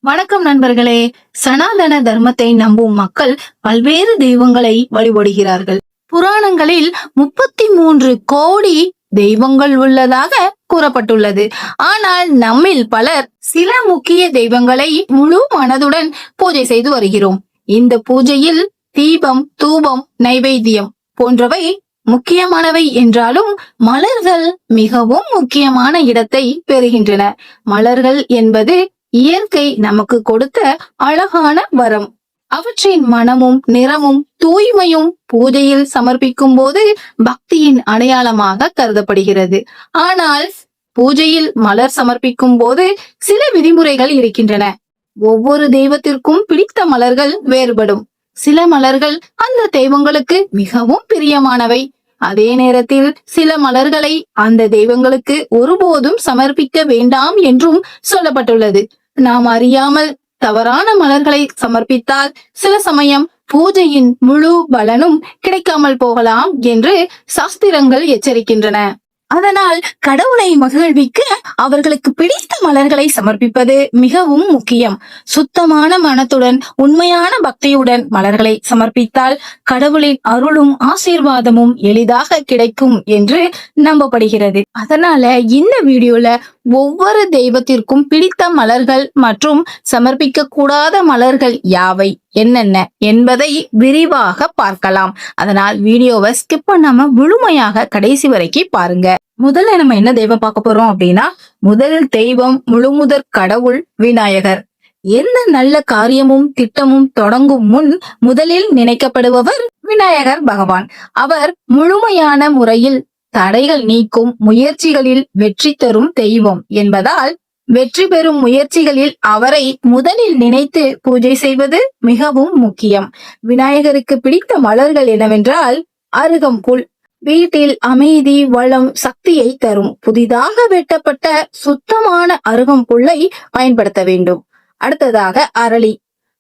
வணக்கம் நண்பர்களே. சனாதன தர்மத்தை நம்பும் மக்கள் பல்வேறு தெய்வங்களை வழிபடுகிறார்கள். புராணங்களில் 33 கோடி தெய்வங்கள் உள்ளதாக கூறப்பட்டுள்ளது. ஆனால் நம்மில் பலர் சில முக்கிய தெய்வங்களை முழு மனதுடன் பூஜை செய்து வருகிறோம். இந்த பூஜையில் தீபம், தூபம், நைவேத்தியம் போன்றவை முக்கியமானவை என்றாலும் மலர்கள் மிகவும் முக்கியமான இடத்தை பெறுகின்றன. மலர்கள் என்பது இயற்கை நமக்கு கொடுத்த அழகான வரம். அவற்றின் மனமும் நிறமும் தூய்மையும் பூஜையில் சமர்ப்பிக்கும் போது பக்தியின் அடையாளமாக கருதப்படுகிறது. ஆனால் பூஜையில் மலர் சமர்ப்பிக்கும் போது சில விதிமுறைகள் இருக்கின்றன. ஒவ்வொரு தெய்வத்திற்கும் பிடித்த மலர்கள் வேறுபடும். சில மலர்கள் அந்த தெய்வங்களுக்கு மிகவும் பிரியமானவை. அதே நேரத்தில் சில மலர்களை அந்த தெய்வங்களுக்கு ஒருபோதும் சமர்ப்பிக்க வேண்டாம் என்றும் சொல்லப்பட்டுள்ளது. நாம் அறியாமல் தவறான மலர்களை சமர்ப்பித்தால் சில சமயம் பூஜையின் முழு பலனும் கிடைக்காமல் போகலாம் என்று சாஸ்திரங்கள் எச்சரிக்கின்றன. அதனால் கடவுளை மகிழ்விக்க அவர்களுக்கு பிடித்த மலர்களை சமர்ப்பிப்பது மிகவும் முக்கியம். சுத்தமான மனத்துடன் உண்மையான பக்தியுடன் மலர்களை சமர்ப்பித்தால் கடவுளின் அருளும் ஆசீர்வாதமும் எளிதாக கிடைக்கும் என்று நம்பப்படுகிறது. அதனால இந்த வீடியோல ஒவ்வொரு தெய்வத்திற்கும் பிடித்த மலர்கள் மற்றும் சமர்ப்பிக்க கூடாத மலர்கள் யாவை என்னென்ன என்பதை விரிவாக பார்க்கலாம். அதனால் வீடியோவை ஸ்கிப் பண்ணாம முழுமையாக கடைசி வரைக்கும் பாருங்க. முதல்ல நம்ம என்ன தெய்வம் பார்க்க போறோம் அப்படின்னா, முதல் தெய்வம் முழுமுதற் கடவுள் விநாயகர். எந்த நல்ல காரியமும் திட்டமும் தொடங்கும் முன் முதலில் நினைக்கப்படுபவர் விநாயகர் பகவான். அவர் முழுமையான முறையில் தடைகள் நீக்கும் முயற்சிகளில் வெற்றி தரும் தெய்வம் என்பதால் வெற்றி பெறும் முயற்சிகளில் அவரை முதலில் நினைத்து பூஜை செய்வது மிகவும் முக்கியம். விநாயகருக்கு பிடித்த மலர்கள் என்னவென்றால் அருகம்புல். வீட்டில் அமைதி, வளம், சக்தியை தரும் புதிதாக வெட்டப்பட்ட சுத்தமான அருகம்புல்லை பயன்படுத்த வேண்டும். அடுத்ததாக அரளி.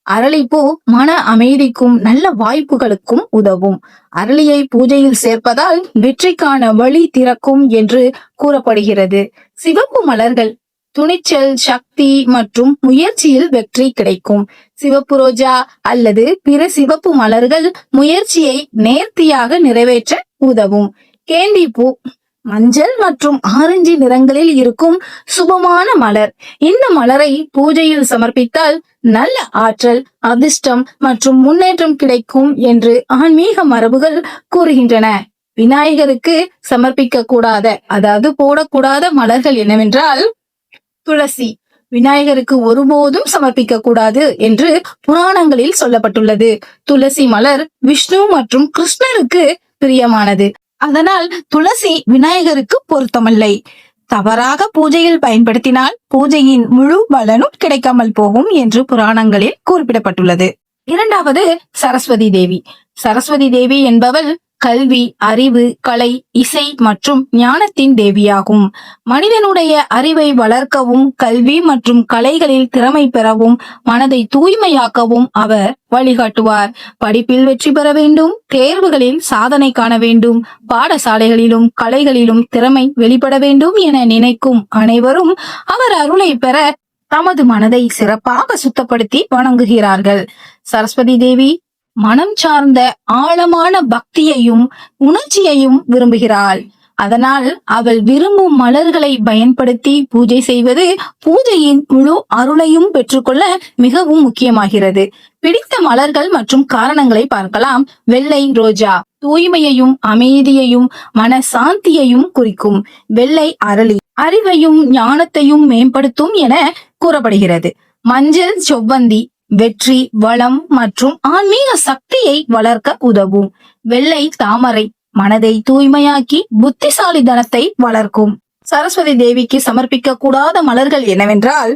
அரளிப்பூ மன அமைதிக்கும் நல்ல வாய்ப்புகளுக்கும் உதவும். அரளியை பூஜையில் சேர்ப்பதால் வெற்றிக்கான வழி திறக்கும் என்று கூறப்படுகிறது. சிவப்பு மலர்கள் துணிச்சல், சக்தி மற்றும் முயற்சியில் வெற்றி கிடைக்கும். சிவப்பு ரோஜா அல்லது பிற சிவப்பு மலர்கள் முயற்சியை நேர்த்தியாக நிறைவேற்ற உதவும். கேண்டி பூ மஞ்சள் மற்றும் ஆரஞ்சு நிறங்களில் இருக்கும் சுபமான மலர். இந்த மலரை பூஜையில் சமர்ப்பித்தால் நல்ல ஆற்றல், அதிர்ஷ்டம் மற்றும் முன்னேற்றம் கிடைக்கும் என்று ஆன்மீக மரபுகள் கூறுகின்றன. விநாயகருக்கு சமர்ப்பிக்க கூடாத, அதாவது போடக்கூடாத மலர்கள் என்னவென்றால் துளசி. விநாயகருக்கு ஒருபோதும் சமர்ப்பிக்க கூடாது என்று புராணங்களில் சொல்லப்பட்டுள்ளது. துளசி மலர் விஷ்ணு மற்றும் கிருஷ்ணருக்கு பிரியமானது. அதனால் துளசி விநாயகருக்கு பொருத்தமில்லை. தவறாக பூஜையில் பயன்படுத்தினால் பூஜையின் முழு பலனும் கிடைக்காமல் போகும் என்று புராணங்களில் குறிப்பிடப்பட்டுள்ளது. இரண்டாவது சரஸ்வதி தேவி. சரஸ்வதி தேவி என்பவள் கல்வி, அறிவு, கலை, இசை மற்றும் ஞானத்தின் தேவியாகும். மனிதனுடைய அறிவை வளர்க்கவும், கல்வி மற்றும் கலைகளில் திறமை பெறவும், மனதை தூய்மையாக்கவும் அவர் வழிகாட்டுவார். படிப்பில் வெற்றி பெற வேண்டும், தேர்வுகளில் சாதனை காண வேண்டும், பாடசாலைகளிலும் கலைகளிலும் திறமை வெளிப்பட வேண்டும் என நினைக்கும் அனைவரும் அவர் அருளை பெற தமது மனதை சிறப்பாக சுத்தப்படுத்தி வணங்குகிறார்கள். சரஸ்வதி தேவி மனம் சார்ந்த ஆழமான பக்தியையும் உணர்ச்சியையும் விரும்புகிறாள். அதனால் அவள் விரும்பும் மலர்களை பயன்படுத்தி பூஜை செய்வது பூஜையின் முழு அருளையும் பெற்றுக்கொள்ள மிகவும் முக்கியமாகிறது. பிடித்த மலர்கள் மற்றும் காரணங்களை பார்க்கலாம். வெள்ளை ரோஜா தூய்மையையும் அமைதியையும் மன சாந்தியையும் குறிக்கும். வெள்ளை அரளி அறிவையும் ஞானத்தையும் மேம்படுத்தும் என கூறப்படுகிறது. மஞ்சள் செவ்வந்தி வெற்றி, வளம் மற்றும் ஆன்மீக சக்தியை வளர்க்க உதவும். வெள்ளை தாமரை மனதை தூய்மையாக்கி புத்திசாலித்தனத்தை வளர்க்கும். சரஸ்வதி தேவிக்கு சமர்ப்பிக்க கூடாத மலர்கள் என்னவென்றால்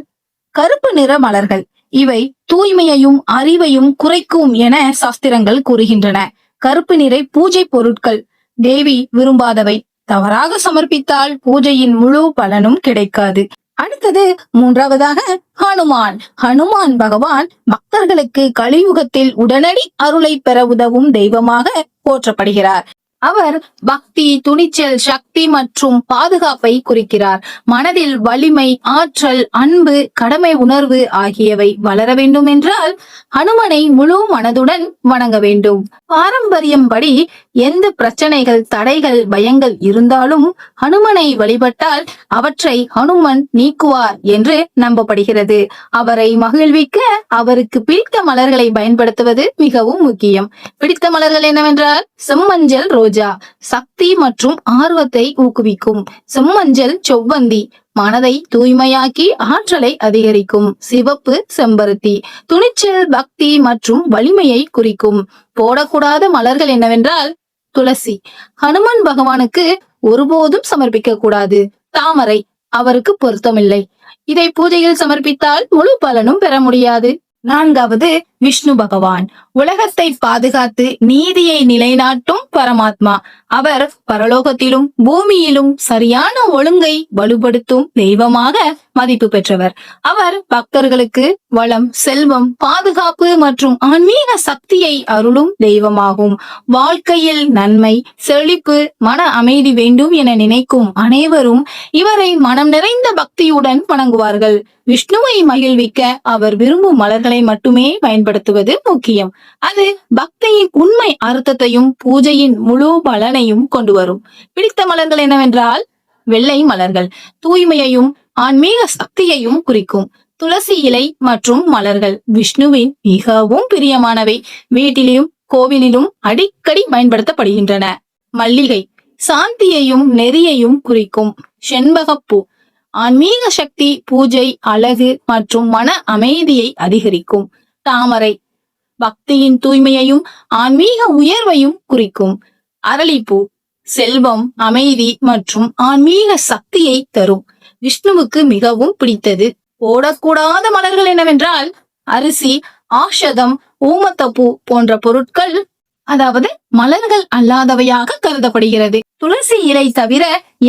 கருப்பு நிற மலர்கள். இவை தூய்மையையும் அறிவையும் குறைக்கும் என சாஸ்திரங்கள் கூறுகின்றன. கருப்பு நிறை பூஜை பொருட்கள் தேவி விரும்பாதவை. தவறாக சமர்ப்பித்தால் பூஜையின் முழு பலனும் கிடைக்காது. அடுத்தது மூன்றாவதாக ஹனுமான். ஹனுமான் பகவான் பக்தர்களுக்கு கலியுகத்தில் உடனடி அருளை பெற உதவும் தெய்வமாக போற்றப்படுகிறார். அவர் பக்தி, துணிச்சல், சக்தி மற்றும் பாதுகாப்பை குறிக்கிறார். மனதில் வலிமை, ஆற்றல், அன்பு, கடமை உணர்வு ஆகியவை வளர வேண்டும் என்றால் ஹனுமனை முழு மனதுடன் வணங்க வேண்டும். பாரம்பரியம் படி எந்த பிரச்சனைகள், தடைகள், பயங்கள் இருந்தாலும் ஹனுமனை வழிபட்டால் அவற்றை ஹனுமன் நீக்குவார் என்று நம்பப்படுகிறது. அவரை மகிழ்விக்க அவருக்கு பிடித்த மலர்களை பயன்படுத்துவது மிகவும் முக்கியம். பிடித்த மலர்கள் என்னவென்றால் செம்மஞ்சள் ரோஜா சக்தி மற்றும் ஆர்வத்தை ஊக்குவிக்கும். செம்மஞ்சள் செவ்வந்தி மனதை தூய்மையாக்கி ஆற்றலை அதிகரிக்கும். சிவப்பு செம்பருத்தி துணிச்சல், பக்தி மற்றும் வலிமையை குறிக்கும். போடக்கூடாத மலர்கள் என்னவென்றால் துளசி ஹனுமன் பகவானுக்கு ஒருபோதும் சமர்ப்பிக்க கூடாது. தாமரை அவருக்கு பொருத்தமில்லை. இதை பூஜையில் சமர்ப்பித்தால் முழு பலனும் பெற முடியாது. 4வது விஷ்ணு பகவான் உலகத்தை பாதுகாத்து நீதியை நிலைநாட்டும் பரமாத்மா. அவர் பரலோகத்திலும் பூமியிலும் சரியான ஒழுங்கை வலுப்படுத்தும் தெய்வமாக மதிப்பு பெற்றவர். அவர் பக்தர்களுக்கு வளம், செல்வம், பாதுகாப்பு மற்றும் ஆன்மீக சக்தியை அருளும் தெய்வமாகும். வாழ்க்கையில் நன்மை, செழிப்பு, மன அமைதி வேண்டும் என நினைக்கும் அனைவரும் இவரை மனம் நிறைந்த பக்தியுடன் வணங்குவார்கள். விஷ்ணுவை மகிழ்விக்க அவர் விரும்பும் மலர்களை மட்டுமே பயன்படுத்துவது முக்கியம். அது பக்தியின் உண்மை அர்த்தத்தையும் பூஜையின் முழு பலனையும் கொண்டு வரும். பிடித்த மலர்கள் என்னவென்றால் வெள்ளை மலர்கள் தூய்மையையும் ஆன்மீக சக்தியையும் குறிக்கும். துளசி இலை மற்றும் மலர்கள் விஷ்ணுவின் மிகவும் பிரியமானவை. வீட்டிலும் கோவிலிலும் அடிக்கடி பயன்படுத்தப்படுகின்றன. மல்லிகை சாந்தியையும் நெறியையும் குறிக்கும். செண்பகப்பூ ஆன்மீக சக்தி, பூஜை, அழகு மற்றும் மன அமைதியை அதிகரிக்கும். தாமரை பக்தியின் தூய்மையையும் ஆன்மீக உயர்வையும் குறிக்கும். அரளிப்பூ செல்வம், அமைதி மற்றும் ஆன்மீக சக்தியை தரும். விஷ்ணுவுக்கு மிகவும் பிடித்தது. போடக்கூடாத மலர்கள் என்னவென்றால் அரிசி, ஆஷதம், ஊமத்தப்பூ போன்ற பொருட்கள், அதாவது மலர்கள் அல்லாதவையாக கருதப்படுகிறது. துளசி இலை தவிர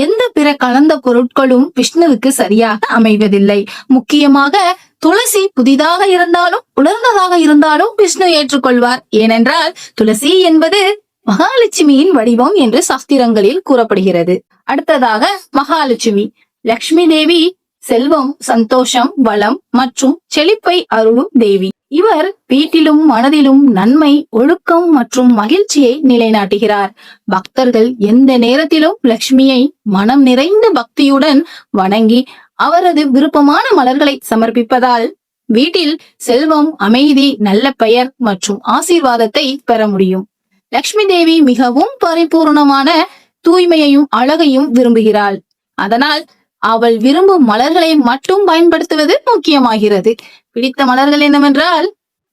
எந்த பிற கலந்த பொருட்களும் விஷ்ணுவுக்கு சரியாக அமைவதில்லை. முக்கியமாக துளசி புதிதாக இருந்தாலும் உலர்ந்ததாக இருந்தாலும் விஷ்ணு ஏற்றுக்கொள்வார். ஏனென்றால் துளசி என்பது மகாலட்சுமியின் வடிவம் என்று சாஸ்திரங்களில் கூறப்படுகிறது. அடுத்ததாக மகாலட்சுமி லட்சுமி தேவி செல்வம், சந்தோஷம், வளம் மற்றும் செழிப்பை அருளும் தேவி. இவர் வீட்டிலும் மனதிலும் நன்மை, ஒழுக்கம் மற்றும் மகிழ்ச்சியை நிலைநாட்டுகிறார். பக்தர்கள் எந்த நேரத்திலும் லட்சுமியை மனம் நிறைந்த பக்தியுடன் வணங்கி அவரது விருப்பமான மலர்களை சமர்ப்பிப்பதால் வீட்டில் செல்வம், அமைதி, நல்ல பெயர் மற்றும் ஆசீர்வாதத்தை பெற முடியும். லட்சுமி தேவி மிகவும் பரிபூர்ணமான தூய்மையையும் அழகையும் விரும்புகிறாள். அதனால் அவள் விரும்பும் மலர்களை மட்டும் பயன்படுத்துவது முக்கியமாகிறது. பிடித்த மலர்கள் என்னவென்றால்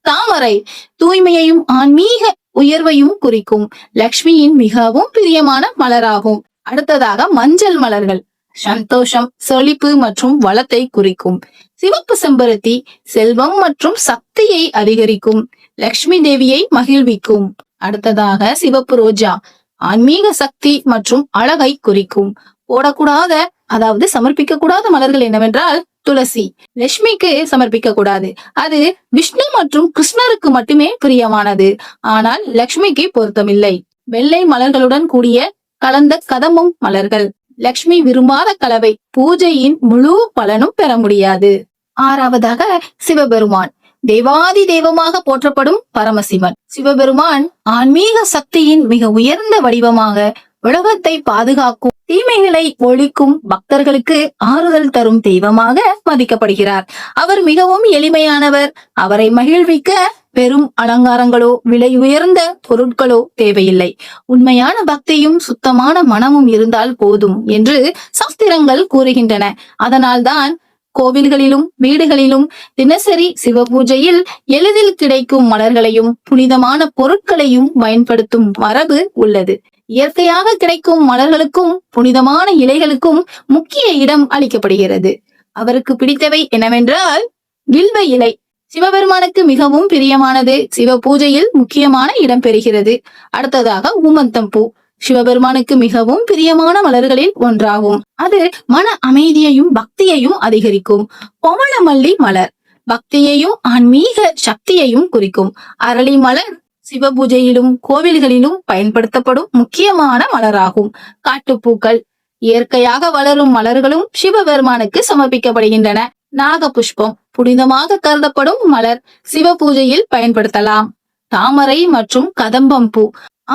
தாமரை தூய்மையையும் ஆன்மீக உயர்வையும் குறிக்கும். லக்ஷ்மியின் மிகவும் பிரியமான மலராகும். அடுத்ததாக மஞ்சள் மலர்கள் சந்தோஷம், செழிப்பு மற்றும் வளத்தை குறிக்கும். சிவப்பு செம்பருத்தி செல்வம் மற்றும் சக்தியை அதிகரிக்கும். லக்ஷ்மி தேவியை மகிழ்விக்கும். அடுத்ததாக சிவப்பு ரோஜா ஆன்மீக சக்தி மற்றும் அழகை குறிக்கும். போடக்கூடாத, அதாவது சமர்ப்பிக்க கூடாத மலர்கள் என்னவென்றால் துளசி லட்சுமிக்கு சமர்ப்பிக்க கூடாது. அது விஷ்ணு மற்றும் கிருஷ்ணருக்கு மட்டுமே பிரியமானது. ஆனால் லட்சுமிக்கு பொருத்தமில்லை. வெள்ளை மலர்களுடன் கூடிய கலந்த கதம்பம் மலர்கள் லட்சுமி விரும்பாத கலவை. பூஜையின் முழு பலனும் பெற முடியாது. 6வதாக சிவபெருமான் தேவாதி தெய்வமாக போற்றப்படும் பரமசிவன். சிவபெருமான் ஆன்மீக சக்தியின் மிக உயர்ந்த வடிவமாக உலகத்தை பாதுகாக்கும், தீமைகளை ஒழிக்கும், பக்தர்களுக்கு ஆறுதல் தரும் தெய்வமாக மதிக்கப்படுகிறார். அவர் மிகவும் எளிமையானவர். அவரை மகிழ்விக்க பெரும் அலங்காரங்களோ விலை உயர்ந்த பொருட்களோ தேவையில்லை. உண்மையான பக்தியும் சுத்தமான மனமும் இருந்தால் போதும் என்று சாஸ்திரங்கள் கூறுகின்றன. அதனால்தான் கோவில்களிலும் வீடுகளிலும் தினசரி சிவ பூஜையில் எளிதில் கிடைக்கும் மலர்களையும் புனிதமான பொருட்களையும் பயன்படுத்தும் மரபு உள்ளது. இயற்கையாக கிடைக்கும் மலர்களுக்கும் புனிதமான இலைகளுக்கும் முக்கிய இடம் அளிக்கப்படுகிறது. அவருக்கு பிடித்தவை என்னவென்றால் வில்வ இலை சிவபெருமானுக்கு மிகவும் பிரியமானது. சிவ பூஜையில் முக்கியமான இடம் பெறுகிறது. அடுத்ததாக ஊமத்தம் பூ சிவபெருமானுக்கு மிகவும் பிரியமான மலர்களில் ஒன்றாகும். அது மன அமைதியையும் பக்தியையும் அதிகரிக்கும். பவளமல்லி மலர் பக்தியையும் ஆன்மீக சக்தியையும் குறிக்கும். அரளி மலர் சிவபூஜையிலும் கோவில்களிலும் பயன்படுத்தப்படும் முக்கியமான மலராகும். காட்டுப்பூக்கள் இயற்கையாக வளரும் மலர்களும் சிவபெருமானுக்கு சமர்ப்பிக்கப்படுகின்றன. நாகபுஷ்பம் புனிதமாக கருதப்படும் மலர், சிவ பூஜையில் பயன்படுத்தலாம். தாமரை மற்றும் கதம்பம் பூ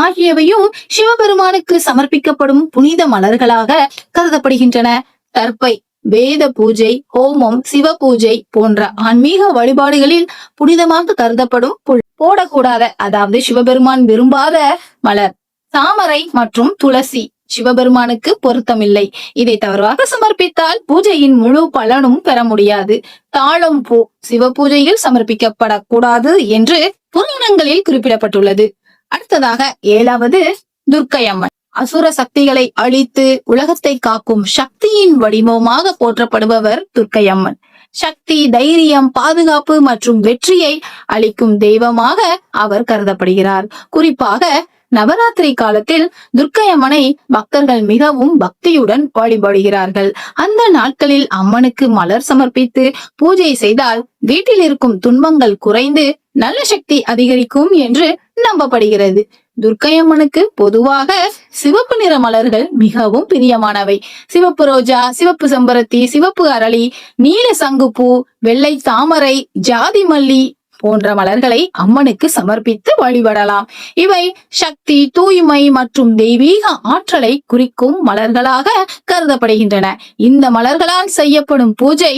ஆகியவையும் சிவபெருமானுக்கு சமர்ப்பிக்கப்படும் புனித மலர்களாக கருதப்படுகின்றன. தர்ப்பை வேத பூஜை, ஹோமம், சிவ பூஜை போன்ற ஆன்மீக வழிபாடுகளில் புனிதமாக கருதப்படும் போடக்கூடாத, அதாவது சிவபெருமான் விரும்பாத மலர். தாமரை மற்றும் துளசி சிவபெருமானுக்கு பொருத்தமில்லை. இதை தவறாக சமர்ப்பித்தால் பூஜையின் முழு பலனும் பெற முடியாது. தாழம் பூ சிவ பூஜையில் சமர்ப்பிக்கப்படக்கூடாது என்று புராணங்களில் குறிப்பிடப்பட்டுள்ளது. அடுத்ததாக 7வது துர்க்கையம்மன். அசுர சக்திகளை அழித்து உலகத்தை காக்கும் சக்தியின் வடிவமாக போற்றப்படுபவர் துர்க்கையம்மன். சக்தி, தைரியம், பாதுகாப்பு மற்றும் வெற்றியை அளிக்கும் தெய்வமாக அவர் கருதப்படுகிறார். குறிப்பாக நவராத்திரி காலத்தில் துர்க்கையம்மனை பக்தர்கள் மிகவும் பக்தியுடன் வழிபடுகிறார்கள். அந்த நாட்களில் அம்மனுக்கு மலர் சமர்ப்பித்து பூஜை செய்தால் வீட்டில் இருக்கும் துன்பங்கள் குறைந்து நல்ல சக்தி அதிகரிக்கும் என்று நம்பப்படுகிறது. துர்க்கையம்மனுக்கு பொதுவாக சிவப்பு நிற மலர்கள் மிகவும் பிரியமானவை. சிவப்பு ரோஜா, சிவப்பு செம்பருத்தி, சிவப்பு அரளி, நீல சங்குப்பூ, வெள்ளை தாமரை, ஜாதி மல்லி போன்ற மலர்களை அம்மனுக்கு சமர்ப்பித்து வழிபடலாம். இவை சக்தி, தூய்மை மற்றும் தெய்வீக ஆற்றலை குறிக்கும் மலர்களாக கருதப்படுகின்றன. இந்த மலர்களால் செய்யப்படும் பூஜை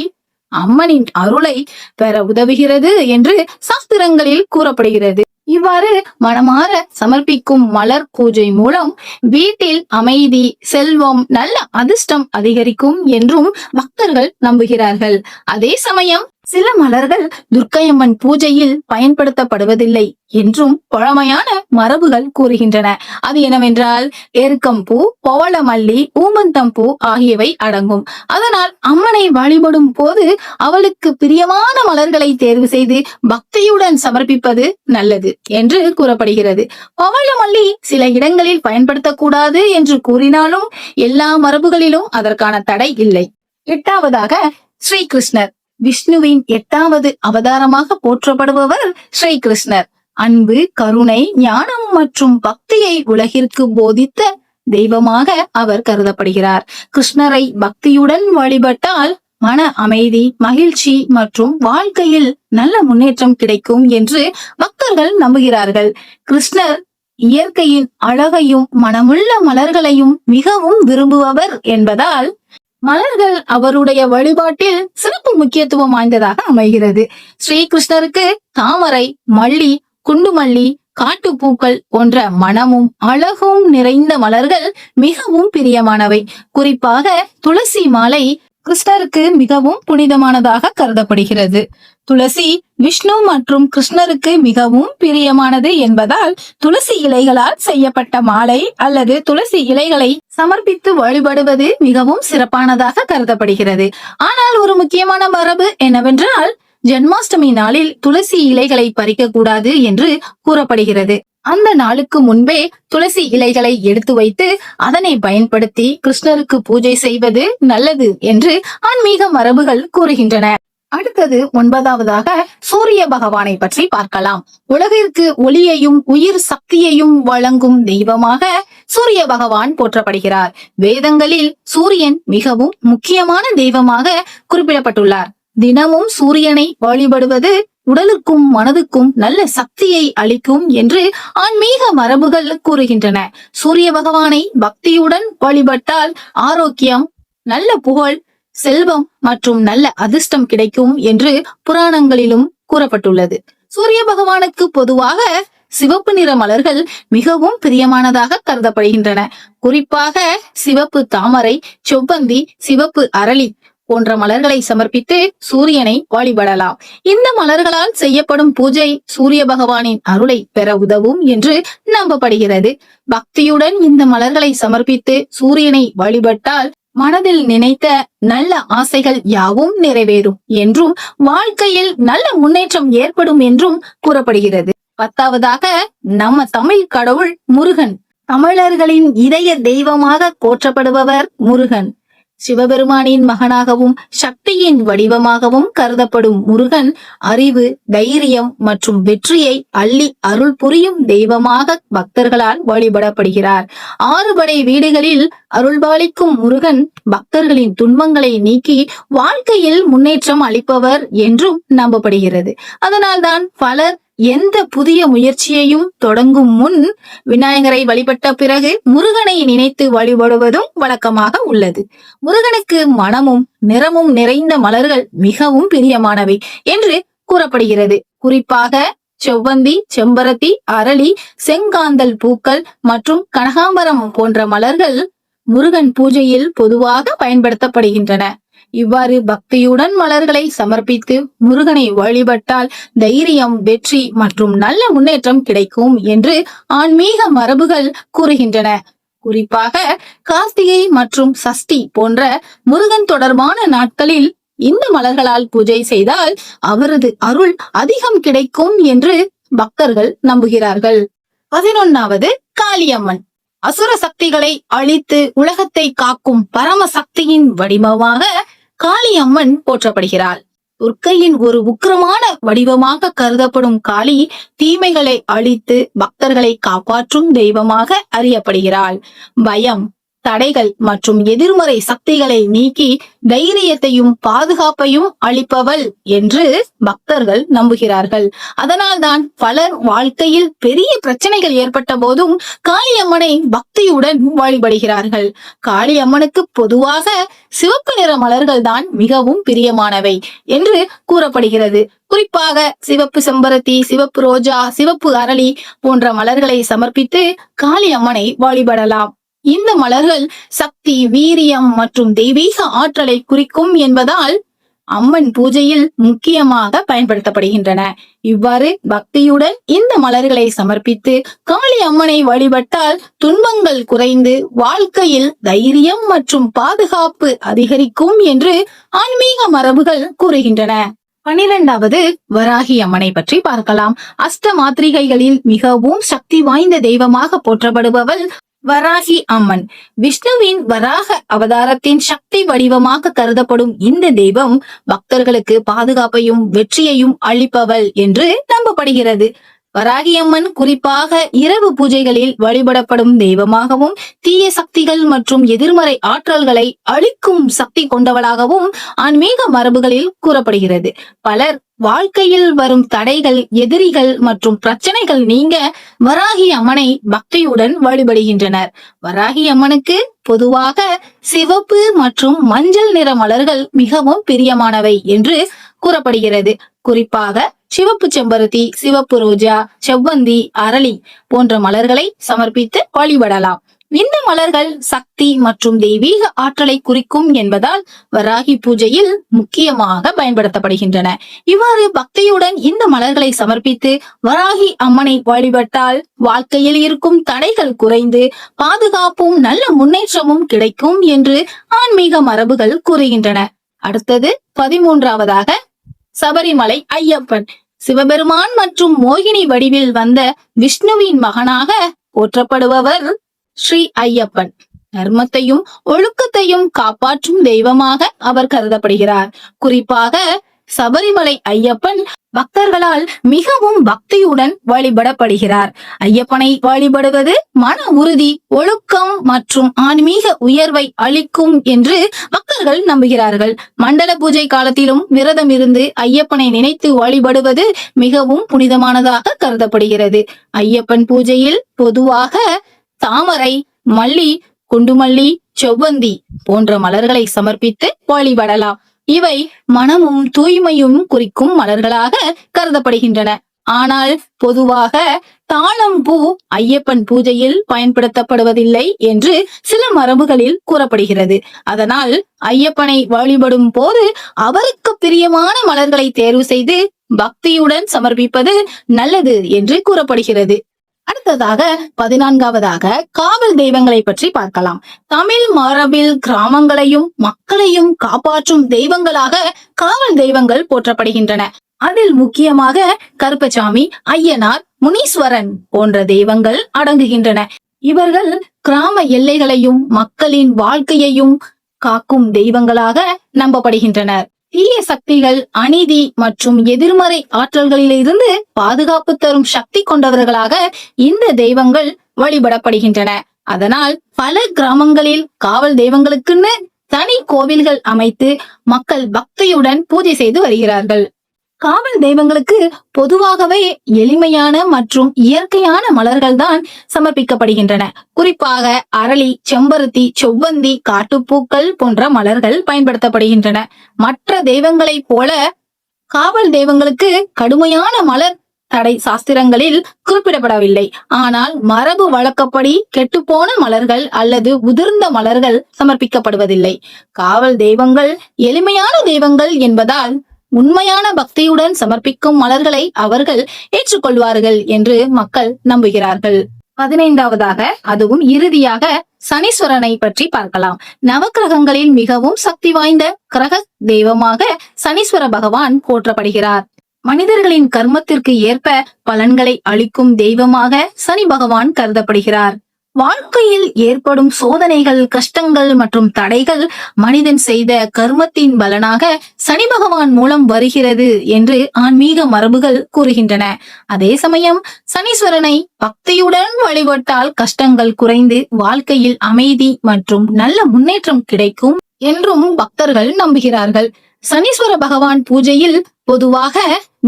அம்மனின் அருளை பெற உதவுகிறது என்று சாஸ்திரங்களில் கூறப்படுகிறது. இவ்வாறு மனமாற சமர்ப்பிக்கும் மலர் பூஜை மூலம் வீட்டில் அமைதி, செல்வம், நல்ல அதிர்ஷ்டம் அதிகரிக்கும் என்றும் பக்தர்கள் நம்புகிறார்கள். அதே சமயம் சில மலர்கள் துர்க்கையம்மன் பூஜையில் பயன்படுத்தப்படுவதில்லை என்றும் பழமையான மரபுகள் கூறுகின்றன. அது என்னவென்றால் எருக்கம்பூ, பவளமல்லி, ஊமந்தம்பூ ஆகியவை அடங்கும். அதனால் அம்மனை வழிபடும் போது அவளுக்கு பிரியமான மலர்களை தேர்வு செய்து பக்தியுடன் சமர்ப்பிப்பது நல்லது என்று கூறப்படுகிறது. பவளமல்லி சில இடங்களில் பயன்படுத்தக்கூடாது என்று கூறினாலும் எல்லா மரபுகளிலும் அதற்கான தடை இல்லை. 8வதாக ஸ்ரீகிருஷ்ணர். விஷ்ணுவின் 8வது அவதாரமாக போற்றப்படுபவர் ஸ்ரீகிருஷ்ணர். அன்பு, கருணை, ஞானம் மற்றும் பக்தியை உலகிற்கு போதித்த தெய்வமாக அவர் கருதப்படுகிறார். கிருஷ்ணரை பக்தியுடன் வழிபட்டால் மன அமைதி, மகிழ்ச்சி மற்றும் வாழ்க்கையில் நல்ல முன்னேற்றம் கிடைக்கும் என்று பக்தர்கள் நம்புகிறார்கள். கிருஷ்ணர் இயற்கையின் அழகையும் மனமுள்ள மலர்களையும் மிகவும் விரும்புபவர் என்பதால் மலர்கள் அவருடைய வழிபாட்டில் சிறப்பு முக்கியத்துவம் வாய்ந்ததாக அமைகிறது. ஸ்ரீகிருஷ்ணருக்கு தாமரை, மல்லி, குண்டுமல்லி, காட்டுப்பூக்கள் போன்ற மனமும் அழகும் நிறைந்த மலர்கள் மிகவும் பிரியமானவை. குறிப்பாக துளசி மாலை கிருஷ்ணருக்கு மிகவும் புனிதமானதாக கருதப்படுகிறது. துளசி விஷ்ணு மற்றும் கிருஷ்ணருக்கு மிகவும் பிரியமானது என்பதால் துளசி இலைகளால் செய்யப்பட்ட மாலை அல்லது துளசி இலைகளை சமர்ப்பித்து வழிபடுவது மிகவும் சிறப்பானதாக கருதப்படுகிறது. ஆனால் ஒரு முக்கியமான மரபு என்னவென்றால் ஜென்மாஷ்டமி நாளில் துளசி இலைகளை பறிக்க கூடாது என்று கூறப்படுகிறது. அந்த நாளுக்கு முன்பே துளசி இலைகளை எடுத்து வைத்து அதனை பயன்படுத்தி கிருஷ்ணருக்கு பூஜை செய்வது நல்லது என்று ஆன்மீக மரபுகள் கூறுகின்றன. அடுத்தது 9வதாக சூரிய பகவானை பற்றி பார்க்கலாம். உலகிற்கு ஒளியையும் உயிர் சக்தியையும் வழங்கும் தெய்வமாக சூரிய பகவான் போற்றப்படுகிறார். வேதங்களில் சூரியன் மிகவும் முக்கியமான தெய்வமாக குறிப்பிடப்பட்டுள்ளார். தினமும் சூரியனை வழிபடுவது உடலுக்கும் மனதுக்கும் நல்ல சக்தியை அளிக்கும் என்று ஆன்மீக மரபுகள் கூறுகின்றன. சூரிய பகவானை பக்தியுடன் வழிபட்டால் ஆரோக்கியம், நல்ல புகழ், செல்வம் மற்றும் நல்ல அதிர்ஷ்டம் கிடைக்கும் என்று புராணங்களிலும் கூறப்பட்டுள்ளது. சூரிய பகவானுக்கு பொதுவாக சிவப்பு நிற மலர்கள் மிகவும் பிரியமானதாக கருதப்படுகின்றன. குறிப்பாக சிவப்பு தாமரை, செவ்வந்தி, சிவப்பு அரளி போன்ற மலர்களை சமர்ப்பித்து சூரியனை வழிபடலாம். இந்த மலர்களால் செய்யப்படும் பூஜை சூரிய பகவானின் அருளை பெற உதவும் என்று நம்பப்படுகிறது. பக்தியுடன் இந்த மலர்களை சமர்ப்பித்து சூரியனை வழிபட்டால் மனதில் நினைத்த நல்ல ஆசைகள் யாவும் நிறைவேறும் என்றும் வாழ்க்கையில் நல்ல முன்னேற்றம் ஏற்படும் என்றும் கூறப்படுகிறது. 10வதாக நம்ம தமிழ் கடவுள் முருகன். தமிழர்களின் இதய தெய்வமாக போற்றப்படுபவர் முருகன். சிவபெருமானின் மகனாகவும் சக்தியின் வடிவமாகவும் கருதப்படும் முருகன் அறிவு, தைரியம் மற்றும் வெற்றியை அள்ளி அருள் புரியும் தெய்வமாக பக்தர்களால் வழிபடப்படுகிறார். 6 படை வீடுகளில் அருள்பாலிக்கும் முருகன் பக்தர்களின் துன்பங்களை நீக்கி வாழ்க்கையில் முன்னேற்றம் அளிப்பவர் என்றும் நம்பப்படுகிறது. அதனால்தான் பலர் எந்த புதிய முயற்சியையும் தொடங்கும் முன் விநாயகரை வழிபட்ட பிறகு முருகனை நினைத்து வழிபடுவதும் வழக்கமாக உள்ளது. முருகனுக்கு மனமும் நிறமும் நிறைந்த மலர்கள் மிகவும் பிரியமானவை என்று கூறப்படுகிறது. குறிப்பாக செவ்வந்தி, செம்பருத்தி, அரளி, செங்காந்தல் பூக்கள் மற்றும் கனகாம்பரம் போன்ற மலர்கள் முருகன் பூஜையில் பொதுவாக பயன்படுத்தப்படுகின்றன. இவ்வாறு பக்தியுடன் மலர்களை சமர்ப்பித்து முருகனை வழிபட்டால் தைரியம், வெற்றி மற்றும் நல்ல முன்னேற்றம் கிடைக்கும் என்று ஆன்மீக மரபுகள் கூறுகின்றன. குறிப்பாக கார்த்திகை மற்றும் சஷ்டி போன்ற முருகன் தொடர்பான நாட்களில் இந்த மலர்களால் பூஜை செய்தால் அவரது அருள் அதிகம் கிடைக்கும் என்று பக்தர்கள் நம்புகிறார்கள். 11வது காளியம்மன். அசுர சக்திகளை அழித்து உலகத்தை காக்கும் பரமசக்தியின் வடிவமாக காளியம்மன் போற்றப்படுகிறாள். துர்க்கையின் ஒரு உக்கிரமான வடிவமாக கருதப்படும் காளி தீமைகளை அழித்து பக்தர்களை காப்பாற்றும் தெய்வமாக அறியப்படுகிறாள். பயம், தடைகள் மற்றும் எதிர்மறை சக்திகளை நீக்கி தைரியத்தையும் பாதுகாப்பையும் அளிப்பவள் என்று பக்தர்கள் நம்புகிறார்கள். அதனால்தான் பலர் வாழ்க்கையில் பெரிய பிரச்சனைகள் ஏற்பட்ட போதும் காளியம்மனை பக்தியுடன் வழிபடுகிறார்கள். காளியம்மனுக்கு பொதுவாக சிவப்பு நிற மலர்கள் தான் மிகவும் பிரியமானவை என்று கூறப்படுகிறது. குறிப்பாக சிவப்பு செம்பருத்தி, சிவப்பு ரோஜா, சிவப்பு அரளி போன்ற மலர்களை சமர்ப்பித்து காளியம்மனை வழிபடலாம். இந்த மலர்கள் சக்தி, வீரியம் மற்றும் தெய்வீக ஆற்றலை குறிக்கும் என்பதால் அம்மன் பூஜையில் முக்கியமாக பயன்படுத்தப்படுகின்றன. இவ்வாறு பக்தியுடன் இந்த மலர்களை சமர்ப்பித்து காளி அம்மனை வழிபட்டால் துன்பங்கள் குறைந்து வாழ்க்கையில் தைரியம் மற்றும் பாதுகாப்பு அதிகரிக்கும் என்று ஆன்மீக மரபுகள் கூறுகின்றன. 12வது வராகி அம்மனை பற்றி பார்க்கலாம். அஷ்டமாத்திரிகைகளில் மிகவும் சக்தி வாய்ந்த தெய்வமாக போற்றப்படுபவள் வராகி அம்மன். விஷ்ணுவின் வராக அவதாரத்தின் சக்தி வடிவமாக கருதப்படும் இந்த தெய்வம் பக்தர்களுக்கு பாதுகாப்பையும் வெற்றியையும் அளிப்பவள் என்று நம்பப்படுகிறது. வராகியம்மன் குறிப்பாக இரவு பூஜைகளில் வழிபடப்படும் தெய்வமாகவும் தீய சக்திகள் மற்றும் எதிர்மறை ஆற்றல்களை அழிக்கும் சக்தி கொண்டவளாகவும் ஆன்மீக மரபுகளில் கூறப்படுகிறது. பலர் வாழ்க்கையில் வரும் தடைகள், எதிரிகள் மற்றும் பிரச்சனைகள் நீங்க வராகி அம்மனை பக்தியுடன் வழிபடுகின்றனர். வராகி அம்மனுக்கு பொதுவாக சிவப்பு மற்றும் மஞ்சள் நிற மலர்கள் மிகவும் பிரியமானவை என்று கூறப்படுகிறது. குறிப்பாக சிவப்பு செம்பருத்தி, சிவப்பு ரோஜா, செவ்வந்தி, அரளி போன்ற மலர்களை சமர்ப்பித்து வழிபடலாம். இந்த மலர்கள் சக்தி மற்றும் தெய்வீக ஆற்றலை குறிக்கும் என்பதால் வராகி பூஜையில் முக்கியமாக பயன்படுத்தப்படுகின்றன. இவ்வாறு பக்தியுடன் இந்த மலர்களை சமர்ப்பித்து வராகி அம்மனை வழிபட்டால் வாழ்க்கையில் இருக்கும் தடைகள் குறைந்து பாதுகாப்பும் நல்ல முன்னேற்றமும் கிடைக்கும் என்று ஆன்மீக மரபுகள் கூறுகின்றன. அடுத்தது 13வதாக சபரிமலை ஐயப்பன். சிவபெருமான் மற்றும் மோகினி வடிவில் வந்த விஷ்ணுவின் மகனாக போற்றப்படுபவர் ஸ்ரீ ஐயப்பன். தர்மத்தையும் ஒழுக்கத்தையும் காப்பாற்றும் தெய்வமாக அவர் கருதப்படுகிறார். குறிப்பாக சபரிமலை ஐயப்பன் பக்தர்களால் மிகவும் பக்தியுடன் வழிபடப்படுகிறார். ஐயப்பனை வழிபடுவது மன உறுதி, ஒழுக்கம் மற்றும் ஆன்மீக உயர்வை அளிக்கும் என்று பக்தர்கள் நம்புகிறார்கள். மண்டல பூஜை காலத்திலும் விரதம் இருந்து ஐயப்பனை நினைத்து வழிபடுவது மிகவும் புனிதமானதாக கருதப்படுகிறது. ஐயப்பன் பூஜையில் பொதுவாக தாமரை, மல்லி, குண்டுமல்லி, செவ்வந்தி போன்ற மலர்களை சமர்ப்பித்து வழிபடலாம். இவை மனமும் தூய்மையும் குறிக்கும் மலர்களாக கருதப்படுகின்றன. ஆனால் பொதுவாக தாழம்பூ ஐயப்பன் பூஜையில் பயன்படுத்தப்படுவதில்லை என்று சில மரபுகளில் கூறப்படுகிறது. அதனால் ஐயப்பனை வழிபடும் போது அவருக்கு பிரியமான மலர்களை தேர்வு செய்து பக்தியுடன் சமர்ப்பிப்பது நல்லது என்று கூறப்படுகிறது. அடுத்ததாக 14வதாக காவல் தெய்வங்களை பற்றி பார்க்கலாம். தமிழ் மரபில் கிராமங்களையும் மக்களையும் காப்பாற்றும் தெய்வங்களாக காவல் தெய்வங்கள் போற்றப்படுகின்றன. அதில் முக்கியமாக கருப்பசாமி, ஐயனார், முனீஸ்வரன் போன்ற தெய்வங்கள் அடங்குகின்றன. இவர்கள் கிராம எல்லைகளையும் மக்களின் வாழ்க்கையையும் காக்கும் தெய்வங்களாக நம்பப்படுகின்றனர். தீய சக்திகள், அநீதி மற்றும் எதிர்மறை ஆற்றல்களிலிருந்து பாதுகாப்பு தரும் சக்தி கொண்டவர்களாக இந்த தெய்வங்கள் வழிபடப்படுகின்றன. அதனால் பல கிராமங்களில் காவல் தெய்வங்களுக்குன்னு தனி கோவில்கள் அமைத்து மக்கள் பக்தியுடன் பூஜை செய்து வருகிறார்கள். காவல் தெய்வங்களுக்கு பொதுவாகவே எளிமையான மற்றும் இயற்கையான மலர்கள் தான் சமர்ப்பிக்கப்படுகின்றன. குறிப்பாக அரளி, செம்பருத்தி, செவ்வந்தி, காட்டுப்பூக்கள் போன்ற மலர்கள் பயன்படுத்தப்படுகின்றன. மற்ற தெய்வங்களைப் போல காவல் தெய்வங்களுக்கு கடுமையான மலர் தடை சாஸ்திரங்களில் குறிப்பிடப்படவில்லை. ஆனால் மரபு வழக்கப்படி கெட்டுப்போன மலர்கள் அல்லது உதிர்ந்த மலர்கள் சமர்ப்பிக்கப்படுவதில்லை. காவல் தெய்வங்கள் எளிமையான தெய்வங்கள் என்பதால் உண்மையான பக்தியுடன் சமர்ப்பிக்கும் மலர்களை அவர்கள் ஏற்றுக்கொள்வார்கள் என்று மக்கள் நம்புகிறார்கள். 15வதாக, அதுவும் இறுதியாக, சனீஸ்வரனை பற்றி பார்க்கலாம். நவக்கிரகங்களில் மிகவும் சக்தி வாய்ந்த கிரக தெய்வமாக சனீஸ்வர பகவான் போற்றப்படுகிறார். மனிதர்களின் கர்மத்திற்கு ஏற்ப பலன்களை அளிக்கும் தெய்வமாக சனி பகவான் கருதப்படுகிறார். வாழ்க்கையில் ஏற்படும் சோதனைகள், கஷ்டங்கள் மற்றும் தடைகள் மனிதன் செய்த கர்மத்தின் பலனாக சனி பகவான் மூலம் வருகிறது என்று ஆன்மீக மரபுகள் கூறுகின்றன. அதே சமயம் சனீஸ்வரனை பக்தியுடன் வழிபட்டால் கஷ்டங்கள் குறைந்து வாழ்க்கையில் அமைதி மற்றும் நல்ல முன்னேற்றம் கிடைக்கும் என்றும் பக்தர்கள் நம்புகிறார்கள். சனீஸ்வர பகவான் பூஜையில் பொதுவாக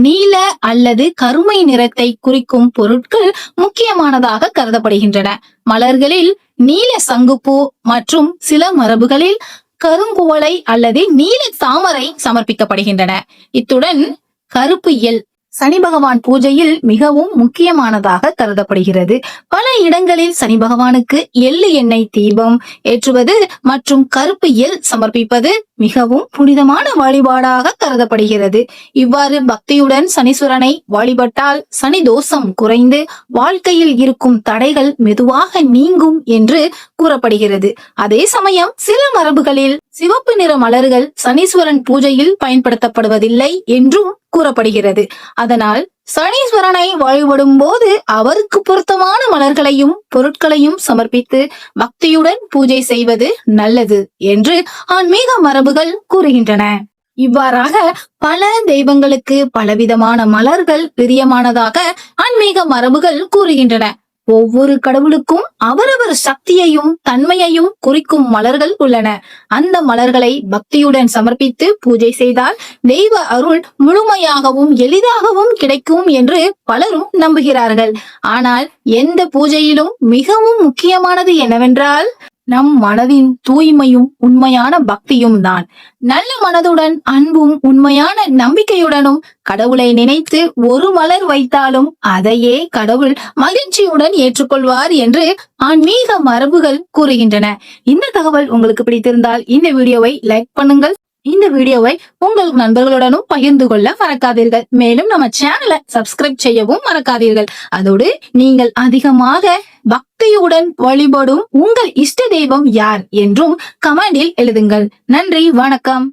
நீல அல்லது கருமை நிறத்தை குறிக்கும் பொருட்கள் முக்கியமானதாக கருதப்படுகின்றன. மலர்களில் நீல சங்குப்பூ மற்றும் சில மரபுகளில் கருங்குவளை அல்லது நீல தாமரை சமர்ப்பிக்கப்படுகின்றன. இத்துடன் கருப்பு எள் சனி பகவான் பூஜையில் மிகவும் முக்கியமானதாக கருதப்படுகிறது. பல இடங்களில் சனி பகவானுக்கு எள்ளு எண்ணெய் தீபம் ஏற்றுவது மற்றும் கருப்பு எள் சமர்ப்பிப்பது மிகவும் புனிதமான வழிபாடாக கருதப்படுகிறது. இவ்வாறு பக்தியுடன் சனீஸ்வரனை வழிபட்டால் சனி தோஷம் குறைந்து வாழ்க்கையில் இருக்கும் தடைகள் மெதுவாக நீங்கும் என்று கூறப்படுகிறது. அதே சமயம் சில மரபுகளில் சிவப்பு நிற மலர்கள் சனீஸ்வரன் பூஜையில் பயன்படுத்தப்படுவதில்லை என்றும் கூறப்படுகிறது. அதனால் சனீஸ்வரனை வழிபடும் போது அவருக்கு பொருத்தமான மலர்களையும் பொருட்களையும் சமர்ப்பித்து பக்தியுடன் பூஜை செய்வது நல்லது என்று ஆன்மீக மரபுகள் கூறுகின்றன. இவ்வாறாக பல தெய்வங்களுக்கு பலவிதமான மலர்கள் பிரியமானதாக ஆன்மீக மரபுகள் கூறுகின்றன. ஒவ்வொரு கடவுளுக்கும் அவரவர் சக்தியையும் தன்மையையும் குறிக்கும் மலர்கள் உள்ளன. அந்த மலர்களை பக்தியுடன் சமர்ப்பித்து பூஜை செய்தால் தெய்வ அருள் முழுமையாகவும் எளிதாகவும் கிடைக்கும் என்று பலரும் நம்புகிறார்கள். ஆனால் எந்த பூஜையிலும் மிகவும் முக்கியமானது என்னவென்றால் நம் மனதின் தூய்மையும் உண்மையான பக்தியும் தான். நல்ல மனதுடன் அன்பும் உண்மையான நம்பிக்கையுடனும் கடவுளை நினைத்து ஒரு மலர் வைத்தாலும் அதையே கடவுள் மகிழ்ச்சியுடன் ஏற்றுக்கொள்வார் என்று ஆன்மீக மரபுகள் கூறுகின்றன. இந்த தகவல் உங்களுக்கு பிடித்திருந்தால் இந்த வீடியோவை லைக் பண்ணுங்கள். இந்த வீடியோவை உங்கள் நண்பர்களுடனும் பகிர்ந்து கொள்ள மறக்காதீர்கள். மேலும் நம்ம சேனலை சப்ஸ்கிரைப் செய்யவும் மறக்காதீர்கள். அதோடு நீங்கள் அதிகமாக பக்தியுடன் வழிபடும் உங்கள் இஷ்ட தெய்வம் யார் என்றும் கமெண்டில் எழுதுங்கள். நன்றி, வணக்கம்.